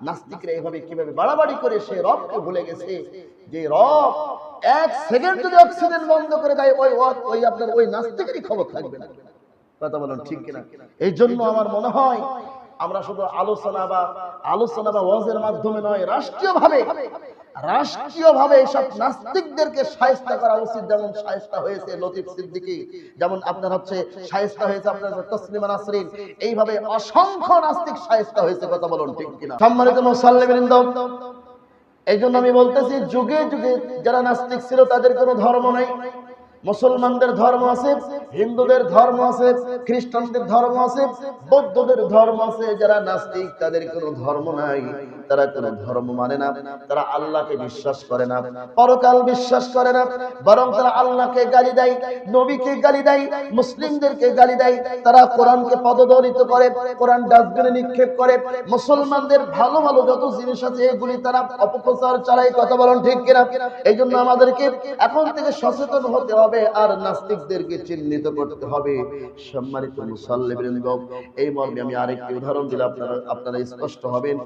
নাস্তিকরা এভাবে কিভাবে বাড়াবাড়ি করে সে রবকে ভুলে গেছে যে রব এক সেকেন্ড যদি অক্সিজেন বন্ধ করে দেয় ওই আপনার ওই নাস্তিকেরই খবর থাকবে না। কথা বলুন ঠিক কিনা? এই জন্য আমার মনে হয় আমরা শুধু আলোচনা বা ওয়াজের মাধ্যমে নয়, রাষ্ট্রীয়ভাবে এইসব নাস্তিকদেরকে শায়েস্তা করা উচিত। যেমন শায়েস্তা হয়েছে লতিফ সিদ্দিকী, যেমন আপনার হচ্ছে শায়েস্তা হয়েছে আপনার তসলিমা নাসরিন, এইভাবে অসংখ্য নাস্তিক শায়েস্তা হয়েছে। কথা বলুন ঠিক কিনা? সম্মানিত মুসল্লিবৃন্দ, এই জন্য আমি বলতেছি যুগে যুগে যারা নাস্তিক ছিল তাদের কোনো ধর্ম নাই। মুসলমানদের ধর্ম আছে, হিন্দুদের ধর্ম আছে, খ্রিস্টানদের ধর্ম আছে, বৌদ্ধদের ধর্ম আছে। যারা নাস্তিক তাদের কোনো ধর্ম নাই, তারা কোনো ধর্ম মানে না, তারা আল্লাহকে বিশ্বাস করে না, পরকাল বিশ্বাস করে না, বরং তারা আল্লাহকে গালি দেয়, নবীকে গালি দেয়, মুসলিমদেরকে গালি দেয়। তারা কোরআনকে পদদলিত করে, কোরআন ডাস্টবিনে নিক্ষেপ করে, মুসলমানদের ভালো ভালো যত জিনিস আছে এগুলি তারা অপপ্রচার চালায়। কথা বলুন ঠিক কিনা? এই জন্য আমাদেরকে এখন থেকে সচেতন হতে হবে আর নাস্তিকদেরকে চিহ্নিত করতে হবে। সম্মানিত মুসল্লিবৃন্দ, এই মর্মে আমি আরেকটি উদাহরণ দিলে আপনারা স্পষ্ট হবেন।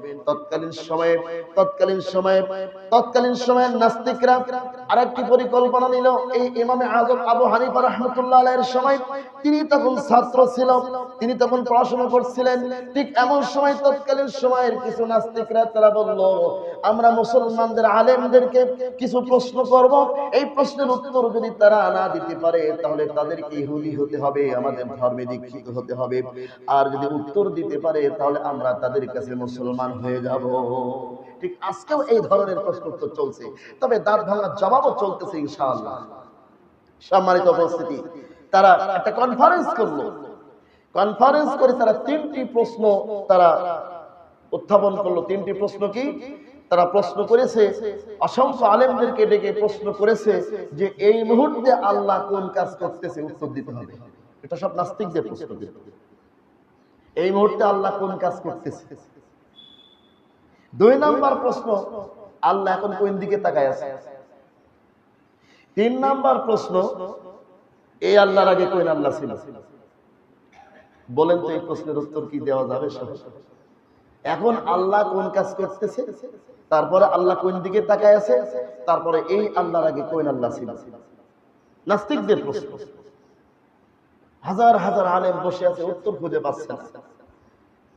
তৎকালীন সময়ে নাস্তিকরা আরেকটি পরিকল্পনা নিল। এই ইমামে আযম আবু হানিফা রাহমাতুল্লাহ আলাইহির সময় তিনি তখন ছাত্র ছিল, তিনি তখন পড়াশোনা করছিলেন। ঠিক এমন সময় তৎকালীন সময়ের কিছু নাস্তিকরা তারা বলল, আমরা মুসলমানদের আলেমদেরকে কিছু প্রশ্ন করব, এই প্রশ্নের উত্তর যদি তারা না দিতে পারে তাহলে তাদেরকে ইহুদি হতে হবে, আমাদের ধর্মে দীক্ষিত হতে হবে, আর যদি উত্তর দিতে পারে তাহলে আমরা তাদের কাছে মুসলমান হয়ে যাব। ঠিক আজকেও এই ধরনের প্রশ্ন উত্তর চলছে, তবে দাঁত ভাঙার জবাবও চলতেছে ইনশাআল্লাহ। সম্মানিত উপস্থিতি, তারা একটা কনফারেন্স করলো, কনফারেন্স করে তারা তিনটি প্রশ্ন তারা উত্থাপন করলো। তিনটি প্রশ্ন কি? তারা প্রশ্ন করেছে, অসংখ্য আলেমদেরকে ডেকে প্রশ্ন করেছে যে এই মুহূর্তে আল্লাহ কোন কাজ করতেছে, উত্তর দিতে হবে। এটা সব নাস্তিকদের প্রশ্ন। এই মুহূর্তে আল্লাহ কোন কাজ করতেছে। 2 নাম্বার প্রশ্ন, আল্লাহ এখন কোন দিকে তাকায় আছে। 3 নাম্বার প্রশ্ন, এই আল্লাহর আগে কোন আল্লাহ ছিল। বলেন তো এই প্রশ্নের উত্তর কি দেওয়া যাবে? এখন আল্লাহ কোন কাজ করতেছে, তারপরে আল্লাহ কোন দিকে তাকায় আছে, তারপরে এই আল্লাহর আগে কোন আল্লাহ ছিল। নাস্তিকদের প্রশ্ন। হাজার হাজার আলেম বসে আছে, উত্তর খুঁজে পাচ্ছে না।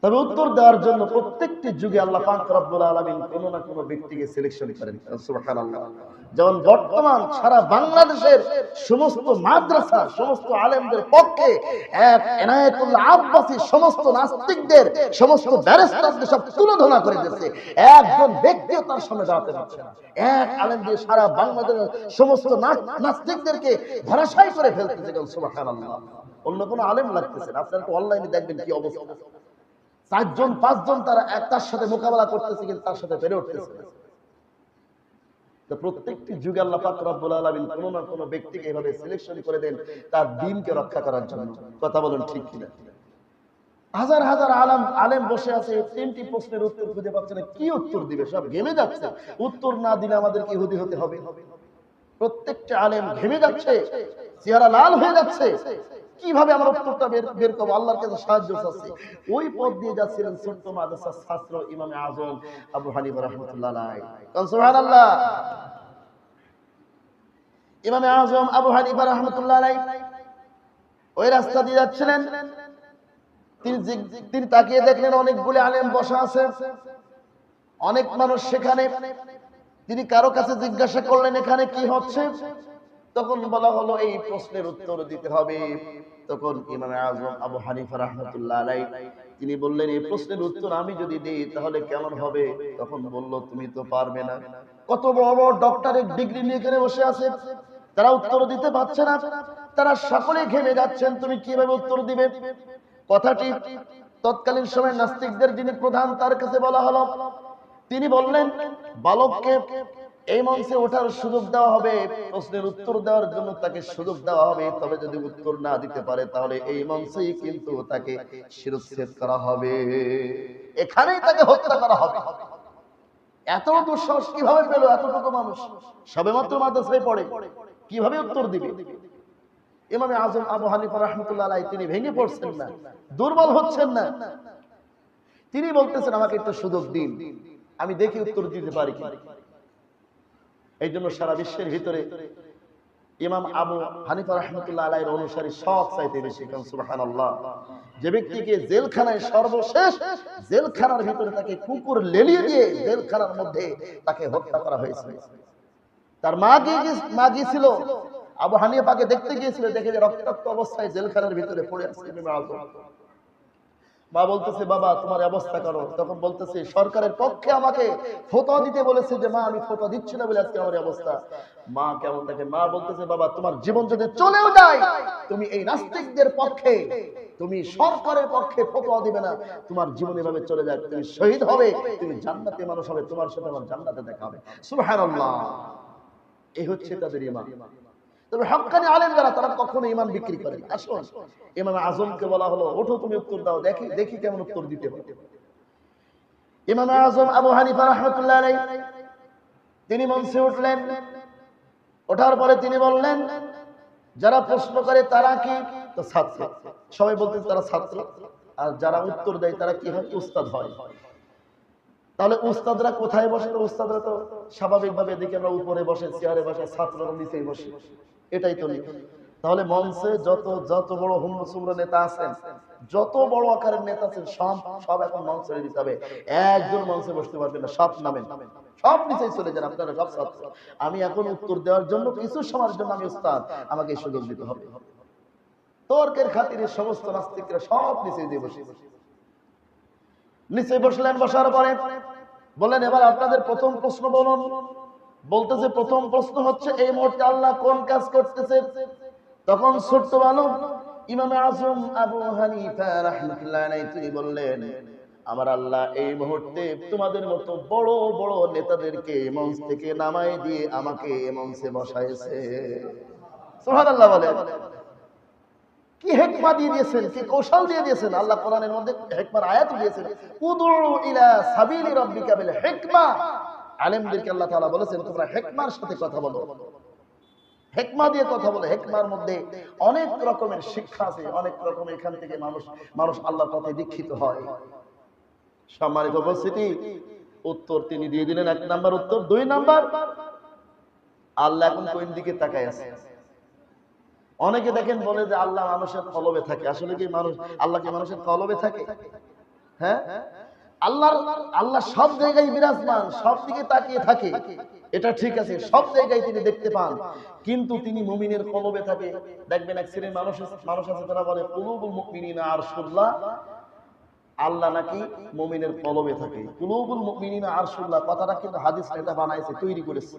তবে উত্তর দেওয়ার জন্য প্রত্যেকটি যুগে আল্লাহ পাক রব্বুল আলামিন কোনো না কোনো ব্যক্তিকে সিলেকশন করেন। সুবহানাল্লাহ। যেমন বর্তমান সারা বাংলাদেশের সমস্ত মাদ্রাসা, সমস্ত আলেমদের পক্ষে এক এনায়েতুল্লাহ আব্বাসী সমস্ত নাস্তিকদের, সমস্ত ব্যারিস্টারদের সব তুলোধনা করে দিয়েছে। একজন ব্যক্তিও তার সামনে দাঁড়াতে পারছে না। এক আলেম দিয়ে সারা বাংলাদেশের সমস্ত নাস্তিকদেরকে ধরাশায়ী করে ফেলতেছে। সুবহানাল্লাহ। অন্য কোনো আলেম লাগতেছে না। আপনারা তো অনলাইনে দেখবেন কি অবস্থা। 4 জন 5 জন তারা একটার সাথে মোকাবেলা করতেছে, কিন্তু তার সাথে পেরে উঠতেছে না। তো প্রত্যেকটি যুগে আল্লাহ পাক রব্বুল আলামিন কোনো না কোনো ব্যক্তিকে এভাবে সিলেকশন করে দেন তার দ্বীনকে রক্ষা করার জন্য। কথা বলেন ঠিক কিনা? হাজার হাজার আলেম বসে আছে, 3টি প্রশ্নের উত্তর খুঁজে পাচ্ছে না, কি উত্তর দিবে? সব ঘেমে যাচ্ছে। উত্তর না দিলে আমাদেরকে ইহুদি হতে হবে। প্রত্যেকটা আলেম ঘেমে যাচ্ছে, চেহারা লাল হয়ে যাচ্ছে। কিভাবে আমরা উত্তরটা বের করবো? আল্লাহর কাছে সাহায্য চাচ্ছি। ওই পথ দিয়ে যাচ্ছিলেন ছোট্ট মাদ্রাসার ছাত্র ইমামে আযম আবু হানিফা রাহমাতুল্লাহ আলাইহি। সুবহানাল্লাহ। ইমামে আযম আবু হানিফা রাহমাতুল্লাহ আলাইহি ওই রাস্তা দিয়ে যাচ্ছিলেন। তিনি তাকিয়ে দেখলেন অনেকগুলো আলেম বসা আছে, অনেক মানুষ সেখানে। তিনি কারো কাছে জিজ্ঞাসা করলেন এখানে কি হচ্ছে। তখন বলা হলো এই প্রশ্নের উত্তর দিতে হবে। তখন ইমামে আযম আবু হানিফা রাহমাতুল্লাহ আলাইহি তিনি বললেন, এই প্রশ্নের উত্তর আমি যদি দিই তাহলে কেমন হবে? তখন বলল, তুমি তো পারবে না। কত বড় বড় ডক্টরেট ডিগ্রি নিয়ে এখানে বসে আছে, তারা উত্তর দিতে পারছে না, তারা সকলে ঘেমে যাচ্ছেন, তুমি কিভাবে উত্তর দিবে? কথাটি তৎকালীন সময় নাস্তিকদের যিনি প্রধান তার কাছে বলা হলো। তিনি বললেন, বালককে এই মঞ্চে ওঠার সুযোগ দেওয়া হবে, প্রশ্নের উত্তর দেওয়ার জন্য তাকে সুযোগ দেওয়া হবে। তবে যদি উত্তর না দিতে পারে তাহলে এই মঞ্চেই কিন্তু তাকে শিরচ্ছেদ করা হবে, এখানেই তাকে হত্যা করা হবে। এত দুঃসাহস কিভাবে পেল এতটুকু মানুষ? সবেমাত্র মাদ্রাসায় পড়ে, কিভাবে উত্তর দিবে? ইমামে আযম আবু হানিফা রাহমাতুল্লাহ আলাইহি তিনি ভেঙে পড়ছেন না, দুর্বল হচ্ছেন না। তিনি বলতেছেন আমাকে একটু সুযোগ দিন, আমি দেখি উত্তর দিতে পারি কি। এই জন্য সারা বিশ্বের ভিতরে ইমাম আবু হানিফা রাহমাতুল্লাহ আলাইহির অনুসারী সব চাইতে বেশি। সুবহানাল্লাহ। যে ব্যক্তিকে জেলখানায় সর্বশেষ জেলখানার ভিতরে তাকে কুকুর লেলিয়ে দিয়ে জেলখানার মধ্যে তাকে হত্যা করা হয়েছে। তার মা গিয়েছিল আবু হানিফাকে দেখতে গিয়েছিল, দেখে যে রক্তাক্ত অবস্থায় জেলখানার ভিতরে পড়ে আছে ইমাম আযম। মা বলতেছে বাবা তোমার অবস্থা করো। তখন বলতেছে সরকারের পক্ষে আমাকে ফতোয়া দিতে বলেছে যে মা আমি ফতোয়া দিচ্ছি না বলে আজকে আমার অবস্থা। মা কেমন দেখে, মা বলতেছে বাবা তোমার জীবন যদি চলেও যায় তুমি এই নাস্তিকদের পক্ষে, তুমি সরকারের পক্ষে ফতোয়া দিবে না, তোমার জীবন এভাবে চলে যায়, তুমি শহীদ হবে, তুমি জান্নাতে মানুষ হবে, তোমার সাথে আমার জান্নাতে দেখা হবে। সুবহানাল্লাহ। এই হচ্ছে তাদের ঈমান। তবে হক্কানি আলেম যারা তারা কখনো ঈমান বিক্রি করে না। আসুন ইমাম আযমকে বলা হলো ওঠো তুমি উত্তর দাও, দেখি কেমন উত্তর দিতে পারো। ইমাম আযম আবু হানিফা রাহমাতুল্লাহ আলাইহি তিনি মঞ্চে উঠলেন। ওঠার পরে তিনি বললেন যারা প্রশ্ন করে তারা কি? তো ছাত্র। সবাই বলতেন তারা ছাত্র, আর যারা উত্তর দেয় তারা কি হয়? উস্তাদ হয়। তাহলে উস্তাদরা কোথায় বসে? উস্তাদরা তো স্বাভাবিকভাবে এদিকে আমরা উপরে বসে, চেয়ারে বসে, ছাত্ররা নিচেই বসে, এটাই তো নিয়ম। তাহলে মঞ্চে যত বড় হুম্মসুমরা নেতা আছেন, যত বড় আকারের নেতা আছেন, সব এখন মঞ্চে দিতে হবে। একজন মঞ্চে বসতে পারবেন না, সব নামেন, সব নিচেই চলে যান, আপনারা সব ছাত্র। আমি এখন উত্তর দেওয়ার জন্য কিছু সময়ের জন্য আমি উস্তাদ, আমাকে সুযোগ দিতে হবে। তর্কের খাতিরে সমস্ত নাস্তিকরা সব নিচে দিয়ে বসে নিচে বসলেন। বসার পরে বললেন এবার আপনাদের প্রথম প্রশ্ন বলুন। বলতেছে প্রথম প্রশ্ন হচ্ছে এই মুহূর্তে আল্লাহ কোন কাজ করতেছে? তখন ছোট্ট বালক ইমাম আযম আবু হানিফা রাহমাতুল্লাহ আলাইহি তিনি বললেন আমার আল্লাহ এই মুহূর্তে তোমাদের মতো বড় বড় নেতাদেরকে মঞ্চ থেকে নামাই দিয়ে আমাকে মঞ্চে বসাইছে। সুবহানাল্লাহ বলেন। কি হিকমত দিয়ে দিয়েছেন, কি কৌশল দিয়ে দিয়েছেন। আল্লাহ কোরআনের মধ্যে হিকমার আয়াত দিয়েছেন, উদউ ইলা সাবিলি রাব্বিকা বিল হিকমা। আলেমদেরকে আল্লাহ তাআলা বলেছেন তোমরা হিকমার সাথে কথা বলো, হিকমা দিয়ে কথা বলো। হিকমার মধ্যে অনেক রকমের শিক্ষা আছে, অনেক রকমের এখান থেকে মানুষ আল্লাহর পথে দীক্ষিত হয়। সম্মানিত উপস্থিতি, উত্তর তিনি দিয়ে দিলেন। এক নাম্বার উত্তর। দুই নাম্বার, আল্লাহ এখন কোন দিকে তাকায় আছে? অনেকে দেখেন বলে যে আল্লাহ মানুষের কলবে থাকে। আসলে কি আল্লাহ কি মানুষের কলবে থাকে? হ্যাঁ, আল্লাহ সব জায়গায় বিরাজমান, সব দিকে তাকিয়ে থাকে, এটা ঠিক আছে, সব জায়গায় তিনি দেখতে পান, কিন্তু তিনি মুমিনের কলবে থাকে। দেখবেন এক শ্রেণীর মানুষ আছে তারা বলে কুলুবুল মুমিনিনা আরশুল্লাহ, আল্লাহ নাকি মুমিনের কলবে থাকে। কুলুবুল মুমিনিনা আরশুল্লাহ কথাটা কিন্তু হাদিস এটা বানাইছে, তৈরি করেছে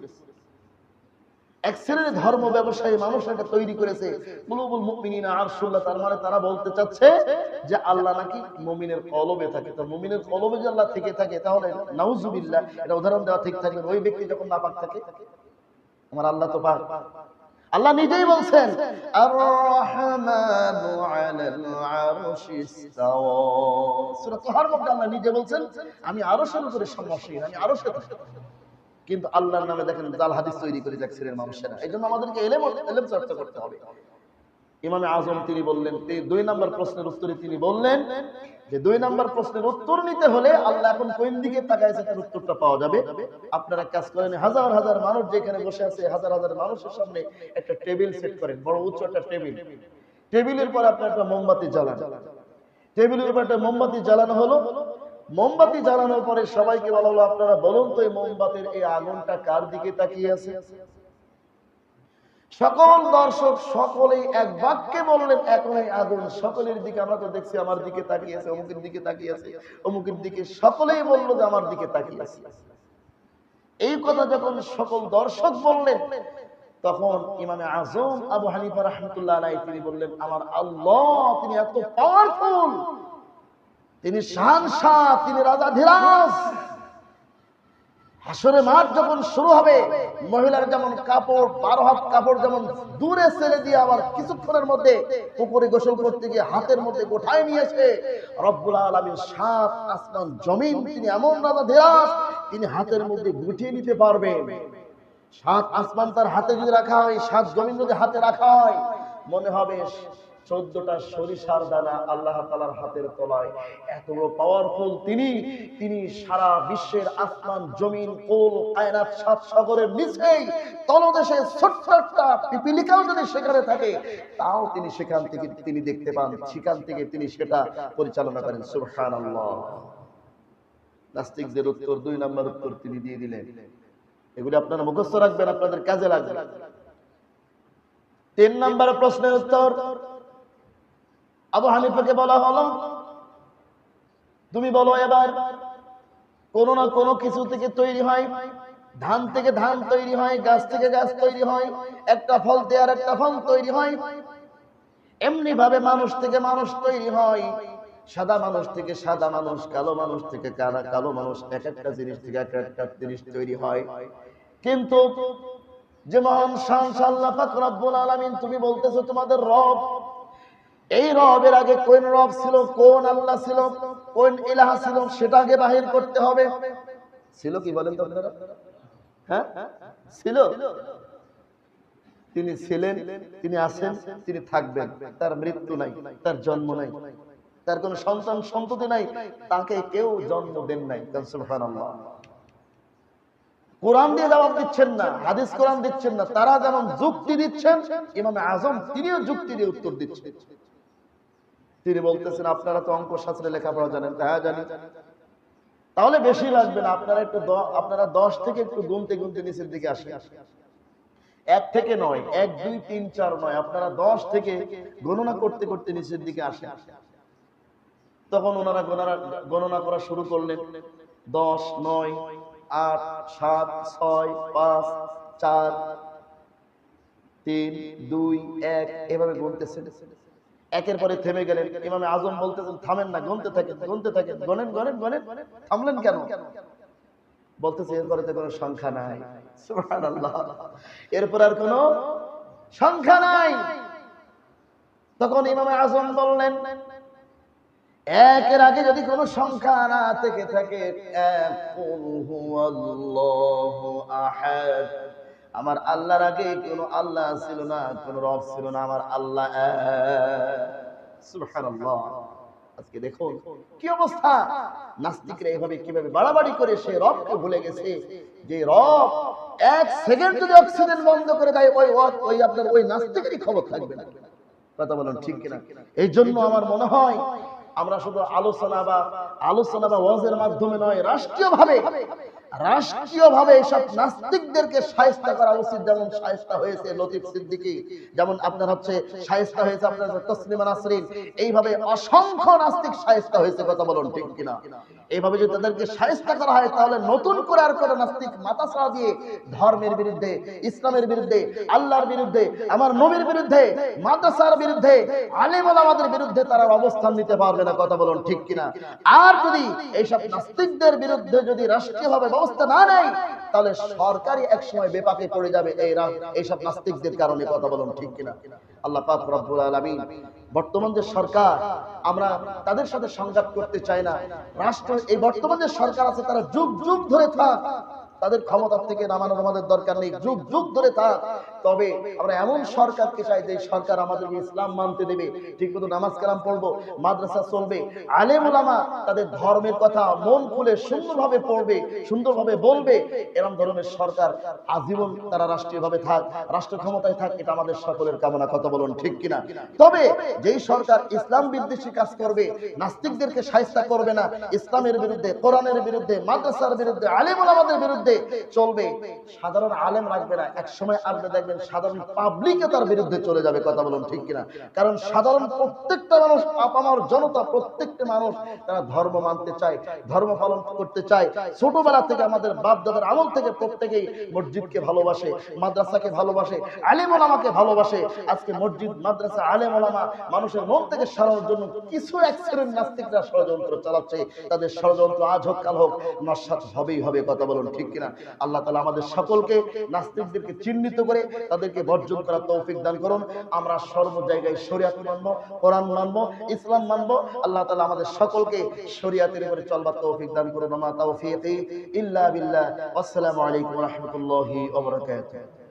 এক শ্রেণীর ধর্ম ব্যবসায়ী মানুষ এটা তৈরি করেছে কুলুবুল মুমিনিনা আরশুল্লাহ। তার মানে তারা বলতে চাচ্ছে যে আল্লাহ নাকি মুমিনের কলবে থাকে। তো মুমিনের কলবে যে আল্লাহ থেকে থাকে তাহলে নাউজুবিল্লাহ, এটা উদাহরণ দেওয়া ঠিক থাকবে। ওই ব্যক্তি যখন নাপাক থাকে, আমার আল্লাহ তো পাক। আল্লাহ নিজেই বলছেন আর রহমানু আলাল আরশি ইসতাওয়া। সূরা তাহার মধ্যে আল্লাহ নিজে বলছেন আমি আরশের উপরে সমাসীন, আমি আরশে থাকি। কিন্তু আল্লাহর নামে দেখেন জাল হাদিস তৈরি করে যাচ্ছিলেন মানুষেরা। এই জন্য আমাদেরকে এলেম চর্চা করতে হবে। ইমামে আজম তিনি বললেন, দুই নম্বর প্রশ্নের উত্তরে তিনি বললেন যে দুই নম্বর প্রশ্নের উত্তর নিতে হলে আল্লাহ এখন কোন দিকে তাকাইছে তার উত্তরটা পাওয়া যাবে। আপনারা কাজ করেন, হাজার হাজার মানুষ যেখানে বসে আছে, হাজার হাজার মানুষের সামনে একটা টেবিল সেট করেন, বড় উঁচু একটা টেবিল। টেবিলের পর আপনার একটা মোমবাতি জ্বালান। টেবিলের উপর একটা মোমবাতি জ্বালানো হলো। মোমবাতি জ্বালানোর পরে সবাইকে বলা হলো আপনারা বলুন তো এই মোমবাতির এই আগুনটা কার দিকে তাকিয়ে আছে? সকল দর্শক সকলেই এক বাক্যে বললেন এখন এই আগুন সকলের দিকে। আমরা তো দেখছি আমার দিকে তাকিয়ে আছে, অমুকের দিকে তাকিয়ে আছে, অমুকের দিকে, সকলেই বললো যে আমার দিকে তাকিয়ে আছে। এই কথা যখন সকল দর্শক বললেন তখন ইমামে আজম আবু হানিফা রাহমাতুল্লাহ আলাইহি তিনি বললেন আমার আল্লাহ তিনি এত পাওয়ারফুল, তিনি শানশাহ, তিনি রাজাধিরাজ। হাসরে মাঠ যখন শুরু হবে, মহিলার যেমন কাপড় 12 হাত কাপড় যেমন দূরে ছেড়ে দিয়ে আবার কিছুক্ষণের মধ্যে পুকুরে গোসল করতে গিয়ে হাতের মধ্যে গোঠায় নিয়েছে রব্বুল আলামিন 7 আসমান জমিন, তিনি এমন রাজাধিরাজ তিনি হাতের মধ্যে গুটিয়ে নিতে পারবেন। 7 আসমান তার হাতে যদি রাখা হয়, 7 জমিন যদি হাতে রাখা হয়, মনে হবে 14টা সরিষার দানা আল্লাহ তাআলার হাতের তলায়। এত বড় পাওয়ারফুল তিনি সারা বিশ্বের আসমান জমিন কোল কায়নাত সাত সাগরের নিচেই তলদেশে ছোট্ট একটা পিপিলিকাও যদি সেখানে থাকে তাও তিনি সেখান থেকে তিনি দেখতে পান, সেখান থেকে তিনি সেটা পরিচালনা করেন। সুবহানাল্লাহ। নাস্তিকদের উত্তর 2 নম্বর উত্তর তিনি দিয়ে দিলেন। এগুলি আপনারা মুখস্থ রাখবেন, আপনাদের কাজে লাগবে। 3 নম্বর প্রশ্নের উত্তর আবু হানিফাকে বলা হলো, তুমি বলো এবার কোনো না কোনো কিছু থেকে তৈরি হয়, ধান থেকে ধান তৈরি হয়, গাছ থেকে গাছ তৈরি হয়, একটা ফল থেকে আর একটা ফল তৈরি হয়, এমনি ভাবে মানুষ থেকে মানুষ তৈরি হয়, সাদা মানুষ থেকে সাদা মানুষ, কালো মানুষ থেকে কালো মানুষ, এক একটা জিনিস থেকে এক একটা জিনিস তৈরি হয়। কিন্তু যে মহান শান আল্লাহ পাক রব্বুল আলামিন, তুমি বলতেছো তোমাদের রব, এই রবের আগে কোন রব ছিল, কোন আল্লাহ ছিল, কোন ইলাহা ছিল, সেটা আগে বাহির করতে হবে। ছিল কি বলেন তো আপনারা? হ্যাঁ ছিল। তিনি ছিলেন, তিনি আছেন, তিনি থাকবেন, তার মৃত্যু নাই, তার জন্ম নাই, তার কোন সন্তান সন্ততি নাই, তাকে কেউ জন্ম দেন নাই। সুবহানাল্লাহ। কোরআন দিয়ে জবাব দিচ্ছেন না, হাদিস কোরআন দিচ্ছেন না, তারা যেমন যুক্তি দিচ্ছেন, ইমাম আজম তিনিও যুক্তি দিয়ে উত্তর দিচ্ছেন। তিনি বলতেছেন আপনারা তো অঙ্ক শাস্ত্রে লেখাপড়া জানেন। হ্যাঁ জানি। তাহলে বেশি লাগবে না, আপনারা 10 থেকে একটু গুনতে গুনতে নিচের দিকে আসেন। 1 থেকে নয়, 1 2 3 4 নয়, আপনারা 10 থেকে গণনা করতে করতে নিচের দিকে আসেন। তখন ওনারা গণনা করা শুরু করলেন। 10 9 8 7 6 5 4 3 2 1 এভাবে গুনতেছেন। একের পরে থেমে গেলেন। ইমামে আজম বলতেছেন থামেন না, গুনতে থাকেন, গুনতে থাকেন, গণেন গণেন গণেন। থামলেন কেন? বলতেছে এরপরে তো কোনো সংখ্যা নাই। সুবহানাল্লাহ। এরপর আর কোনো সংখ্যা নাই। তখন ইমামে আজম বললেন একের আগে যদি কোনো সংখ্যা না থেকে থাকে, কুল হুয়াল্লাহু আহাদ, আমার আল্লাহর আগে কোনো আল্লাহ ছিল না, কোনো রব ছিল না, আমার আল্লাহ এক। সুবহানাল্লাহ। আজকে দেখুন কি অবস্থা, নাস্তিকরা এভাবে কিভাবে বাড়াবাড়ি করে সে রবকে ভুলে গেছে, যে রব 1 সেকেন্ড যদি অক্সিজেন বন্ধ করে দেয় ওই আপনার ওই নাস্তিকেরই খবর থাকবে না। কথা বলেন ঠিক কিনা? এই জন্য আমার মনে হয় আমরা শুধু আলোচনা বা ওয়াজের মাধ্যমে নয়, রাষ্ট্রীয়ভাবে এইসব নাস্তিকদেরকে শায়েস্তা করা উচিত। যেমন শায়েস্তা হয়েছে লতিফ সিদ্দিকী, যেমন আপনার হচ্ছে শায়েস্তা হয়েছে আপনার তসলিমা নাসরিন, এইভাবে অসংখ্য নাস্তিক শায়েস্তা হয়েছে। কথা বলুন ঠিক কিনা? এইভাবে যদি তাদেরকে শায়েস্তা করা হয় তাহলে নতুন করে আর কোনো নাস্তিক মাথাছাড়া দিয়ে ধর্মের বিরুদ্ধে, ইসলামের বিরুদ্ধে, আল্লাহর বিরুদ্ধে, আমার নবীর বিরুদ্ধে, মাদ্রাসার বিরুদ্ধে, আলেম ওলামাদের বিরুদ্ধে তারা অবস্থান নিতে পারবে না। কথা বলুন ঠিক কিনা? আর যদি এইসব নাস্তিকদের বিরুদ্ধে যদি রাষ্ট্রীয়ভাবে ব্যবস্থা না নেয় তাহলে সরকারই একসময় বেপাকে পড়ে যাবে এইসব নাস্তিকদের কারণে। কথা বলুন ঠিক কিনা? আল্লাহ পাক রব্বুল আলামিন বর্তমান যে সরকার, আমরা তাদের সাথে সংঘাত করতে চাই না। রাষ্ট্র এই বর্তমান যে সরকার আছে তারা যুগ যুগ ধরে থাক, তাদের ক্ষমতা থেকে নামানোর আমাদের দরকার নেই, যুগ যুগ ধরে থাক। তবে আমরা এমন সরকারকে চাই যে সরকার আমাদেরকে ইসলাম মানতে দেবে, ঠিকমতো নামাজ কালাম পড়বো, মাদ্রাসা চলবে, আলেম ওলামা তাদের ধর্মের কথা মন খুলে সুন্দরভাবে পড়বে, সুন্দরভাবে বলবে। এরকম ধরনের সরকার আজীবন তারা রাষ্ট্রীয়ভাবে থাক, রাষ্ট্র ক্ষমতায় থাক, এটা আমাদের সকলের কামনা। কথা বলুন ঠিক কিনা? তবে যেই সরকার ইসলাম বিদ্বেষী কাজ করবে, নাস্তিকদেরকে শায়েস্তা করবে না, ইসলামের বিরুদ্ধে, কোরআনের বিরুদ্ধে, মাদ্রাসার বিরুদ্ধে, আলেম ওলামাদের বিরুদ্ধে চলবে, সাধারণ আলেম রাখবে না, এক সময় আপনি দেখবেন সাধারণ পাবলিকও তার বিরুদ্ধে চলে যাবে। কথা বলুন ঠিক কিনা? কারণ সাধারণ প্রত্যেকটা মানুষ, আপামর জনতা, প্রত্যেকটা মানুষ তারা ধর্ম মানতে চায়, ধর্ম পালন করতে চায়। ছোটবেলা থেকে আমাদের বাপ দাদার আমল থেকে প্রত্যেকেই মসজিদকে ভালোবাসে, মাদ্রাসাকে ভালোবাসে, আলেম ওলামাকে ভালোবাসে। আজকে মসজিদ, মাদ্রাসা, আলেম ওলামা মানুষের মন থেকে সরানোর জন্য কিছু এক শ্রেণীর নাস্তিকরা ষড়যন্ত্র চালাচ্ছে। তাদের ষড়যন্ত্র আজ হোক কাল হোক নস্যাৎ হবেই হবে। কথা বলুন ঠিক কিনা? আল্লাহ তাআলা আমাদের সকলকে নাস্তিকদেরকে চিহ্নিত করে তাদেরকে বর্জন করার তৌফিক দান করুন। আমরা সর্ব জায়গায় শরিয়াত মানব, কোরআন মানব, ইসলাম মানব। আল্লাহ তাআলা আমাদের সকলকে শরিয়াতের উপরে চলবার তৌফিক দান করুন। মা তাওফীকি ইল্লা বিল্লাহ। আসসালামু আলাইকুম ওয়া রাহমাতুল্লাহি ওয়া বারাকাতুহু।